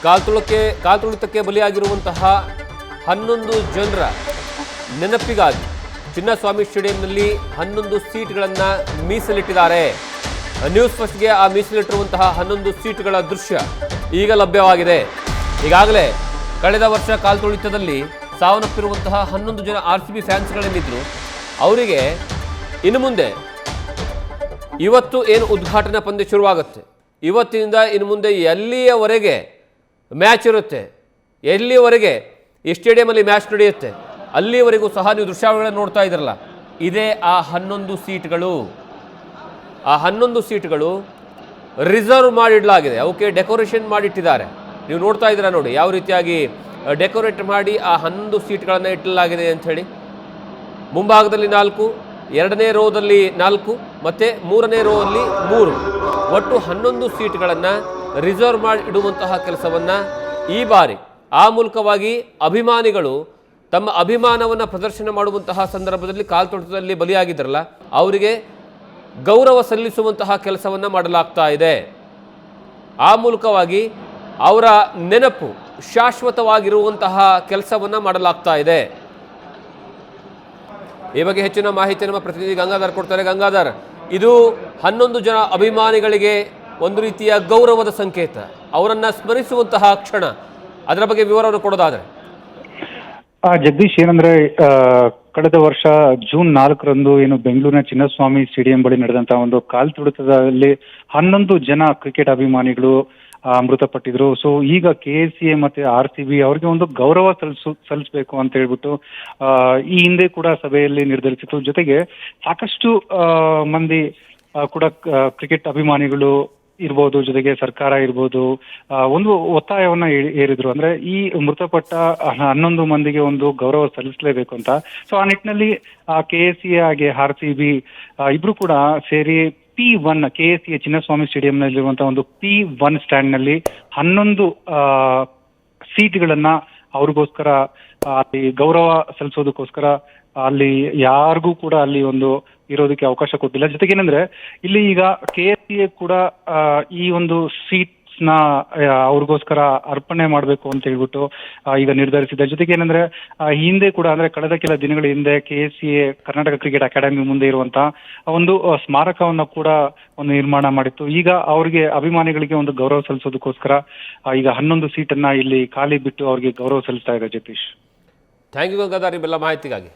ಕಾಲ್ತುಳಿತಕ್ಕೆ ಬಲಿಯಾಗಿರುವಂತಹ 11 ಜನರ ನೆನಪಿಗಾಗಿ ಚಿನ್ನಸ್ವಾಮಿ ಸ್ಟೇಡಿಯಂನಲ್ಲಿ 11 ಸೀಟ್ಗಳನ್ನು ಮೀಸಲಿಟ್ಟಿದ್ದಾರೆ. ನ್ಯೂಸ್ ಫಸ್ಟ್ಗೆ ಆ ಮೀಸಲಿಟ್ಟಿರುವಂತಹ 11 ಸೀಟ್ಗಳ ದೃಶ್ಯ ಈಗ ಲಭ್ಯವಾಗಿದೆ. ಈಗಾಗಲೇ ಕಳೆದ ವರ್ಷ ಕಾಲ್ತುಳಿತದಲ್ಲಿ ಸಾವನ್ನಪ್ಪಿರುವಂತಹ 11 ಜನ RCB ಫ್ಯಾನ್ಸ್ಗಳೇನಿದ್ರು ಅವರಿಗೆ ಇನ್ನು ಮುಂದೆ ಇವತ್ತು ಏನು ಉದ್ಘಾಟನಾ ಪಂದ್ಯ ಶುರುವಾಗುತ್ತೆ, ಇವತ್ತಿನಿಂದ ಇನ್ನು ಮುಂದೆ ಎಲ್ಲಿಯವರೆಗೆ ಮ್ಯಾಚ್ ಇರುತ್ತೆ, ಎಲ್ಲಿಯವರೆಗೆ ಈ ಸ್ಟೇಡಿಯಮಲ್ಲಿ ಮ್ಯಾಚ್ ನಡೆಯುತ್ತೆ ಅಲ್ಲಿಯವರೆಗೂ ಸಹ ನೀವು ದೃಶ್ಯಾವಳಿಗಳನ್ನು ನೋಡ್ತಾ ಇದ್ದೀರಲ್ಲ, ಇದೇ ಆ 11 ಸೀಟ್ಗಳು. ಆ 11 ಸೀಟ್ಗಳು ರಿಸರ್ವ್ ಮಾಡಿಡಲಾಗಿದೆ, ಅವಕ್ಕೆ ಡೆಕೋರೇಷನ್ ಮಾಡಿಟ್ಟಿದ್ದಾರೆ. ನೀವು ನೋಡ್ತಾ ಇದ್ದೀರಾ ನೋಡಿ ಯಾವ ರೀತಿಯಾಗಿ ಡೆಕೋರೇಟ್ ಮಾಡಿ ಆ 11 ಸೀಟ್ಗಳನ್ನು ಇಟ್ಟಲಾಗಿದೆ ಅಂಥೇಳಿ. ಮುಂಭಾಗದಲ್ಲಿ 4, ಎರಡನೇ ರೋದಲ್ಲಿ 4 ಮತ್ತು ಮೂರನೇ ರೋ ಅಲ್ಲಿ 3, ಒಟ್ಟು 11 ಸೀಟ್ಗಳನ್ನು ರಿಸರ್ವ್ ಮಾಡಿ ಇಡುವಂತಹ ಕೆಲಸವನ್ನು ಈ ಬಾರಿ ಆ ಮೂಲಕವಾಗಿ ಅಭಿಮಾನಿಗಳು ತಮ್ಮ ಅಭಿಮಾನವನ್ನು ಪ್ರದರ್ಶನ ಮಾಡುವಂತಹ ಸಂದರ್ಭದಲ್ಲಿ ಕಾಲ್ತುಳಿತದಲ್ಲಿ ಬಲಿಯಾಗಿದ್ದರಲ್ಲ ಅವರಿಗೆ ಗೌರವ ಸಲ್ಲಿಸುವಂತಹ ಕೆಲಸವನ್ನು ಮಾಡಲಾಗ್ತಾ ಇದೆ. ಆ ಮೂಲಕವಾಗಿ ಅವರ ನೆನಪು ಶಾಶ್ವತವಾಗಿರುವಂತಹ ಕೆಲಸವನ್ನು ಮಾಡಲಾಗ್ತಾ ಇದೆ. ಈ ಬಗ್ಗೆ ಹೆಚ್ಚಿನ ಮಾಹಿತಿ ನಮ್ಮ ಪ್ರತಿನಿಧಿ ಗಂಗಾಧರ್ ಕೊಡ್ತಾರೆ. ಗಂಗಾಧರ್, ಇದು 11 ಜನ ಅಭಿಮಾನಿಗಳಿಗೆ ಒಂದು ರೀತಿಯ ಗೌರವದ ಸಂಕೇತ, ಅವರನ್ನು ಸ್ಮರಿಸುವಂತಹ ಕ್ಷಣ, ಅದರ ಬಗ್ಗೆ ವಿವರವನ್ನು ಕೊಡೋದಾದ್ರೆ. ಜಗದೀಶ್, ಏನಂದ್ರೆ ಕಳೆದ ವರ್ಷ ಜೂನ್ 4ರಂದು ಏನು ಬೆಂಗಳೂರಿನ ಚಿನ್ನಸ್ವಾಮಿ ಸ್ಟೇಡಿಯಂ ಬಳಿ ನಡೆದಂತಹ ಒಂದು ಕಾಲ್ತುಳಿತದಲ್ಲಿ 11 ಜನ ಕ್ರಿಕೆಟ್ ಅಭಿಮಾನಿಗಳು ಮೃತಪಟ್ಟಿದ್ರು. ಸೊ ಈಗ KCA ಮತ್ತೆ RCB ಅವರಿಗೆ ಒಂದು ಗೌರವ ಸಲ್ಲಿಸಬೇಕು ಅಂತ ಹೇಳ್ಬಿಟ್ಟು ಈ ಹಿಂದೆ ಕೂಡ ಸಭೆಯಲ್ಲಿ ನಿರ್ಧರಿಸಿತು. ಜೊತೆಗೆ ಸಾಕಷ್ಟು ಮಂದಿ ಕೂಡ ಕ್ರಿಕೆಟ್ ಅಭಿಮಾನಿಗಳು ಇರ್ಬೋದು, ಜೊತೆಗೆ ಸರ್ಕಾರ ಇರ್ಬೋದು, ಒಂದು ಒತ್ತಾಯವನ್ನ ಏರಿದ್ರು. ಅಂದ್ರೆ ಈ ಮೃತಪಟ್ಟ 11 ಮಂದಿಗೆ ಒಂದು ಗೌರವ ಸಲ್ಲಿಸಲೇಬೇಕು ಅಂತ. ಸೊ ಆ ನಿಟ್ಟಿನಲ್ಲಿ KCA ಹಾಗೆ RCB ಇಬ್ರು ಕೂಡ ಸೇರಿ P1 KCA ಚಿನ್ನಸ್ವಾಮಿ ಸ್ಟೇಡಿಯಂ ನಲ್ಲಿರುವಂತಹ ಒಂದು P1 ಸ್ಟ್ಯಾಂಡ್ ನಲ್ಲಿ 11 ಸೀಟ್ಗಳನ್ನ ಅವ್ರಿಗೋಸ್ಕರ ಅಲ್ಲಿ ಗೌರವ ಸಲ್ಲಿಸೋದಕ್ಕೋಸ್ಕರ ಅಲ್ಲಿ ಯಾರಿಗೂ ಕೂಡ ಅಲ್ಲಿ ಒಂದು ಇರೋದಕ್ಕೆ ಅವಕಾಶ ಕೊಟ್ಟಿಲ್ಲ. ಜೊತೆಗೆ ಏನಂದ್ರೆ ಇಲ್ಲಿ ಈಗ KCA ಕೂಡ ಈ ಒಂದು ಸೀಟ್ಸ್ ನ ಅವ್ರಿಗೋಸ್ಕರ ಅರ್ಪಣೆ ಮಾಡಬೇಕು ಅಂತ ಹೇಳ್ಬಿಟ್ಟು ಈಗ ನಿರ್ಧರಿಸಿದೆ. ಜೊತೆಗೆ ಏನಂದ್ರೆ ಹಿಂದೆ ಕೂಡ ಅಂದ್ರೆ ಕಳೆದ ಕೆಲ ದಿನಗಳ ಹಿಂದೆ KCA ಕರ್ನಾಟಕ ಕ್ರಿಕೆಟ್ ಅಕಾಡೆಮಿ ಮುಂದೆ ಇರುವಂತಹ ಒಂದು ಸ್ಮಾರಕವನ್ನ ಕೂಡ ಒಂದು ನಿರ್ಮಾಣ ಮಾಡಿತ್ತು. ಈಗ ಅವ್ರಿಗೆ ಅಭಿಮಾನಿಗಳಿಗೆ ಒಂದು ಗೌರವ ಸಲ್ಲಿಸೋದಕ್ಕೋಸ್ಕರ ಈಗ 11 ಸೀಟನ್ನ ಇಲ್ಲಿ ಖಾಲಿ ಬಿಟ್ಟು ಅವ್ರಿಗೆ ಗೌರವ ಸಲ್ಲಿಸ್ತಾ ಇದೆ. ಜಗದೀಶ್, ಥ್ಯಾಂಕ್ ಯು ಗಂಗಾಧರ್, ನಿಮ್ಮೆಲ್ಲ ಮಾಹಿತಿಗಾಗಿ.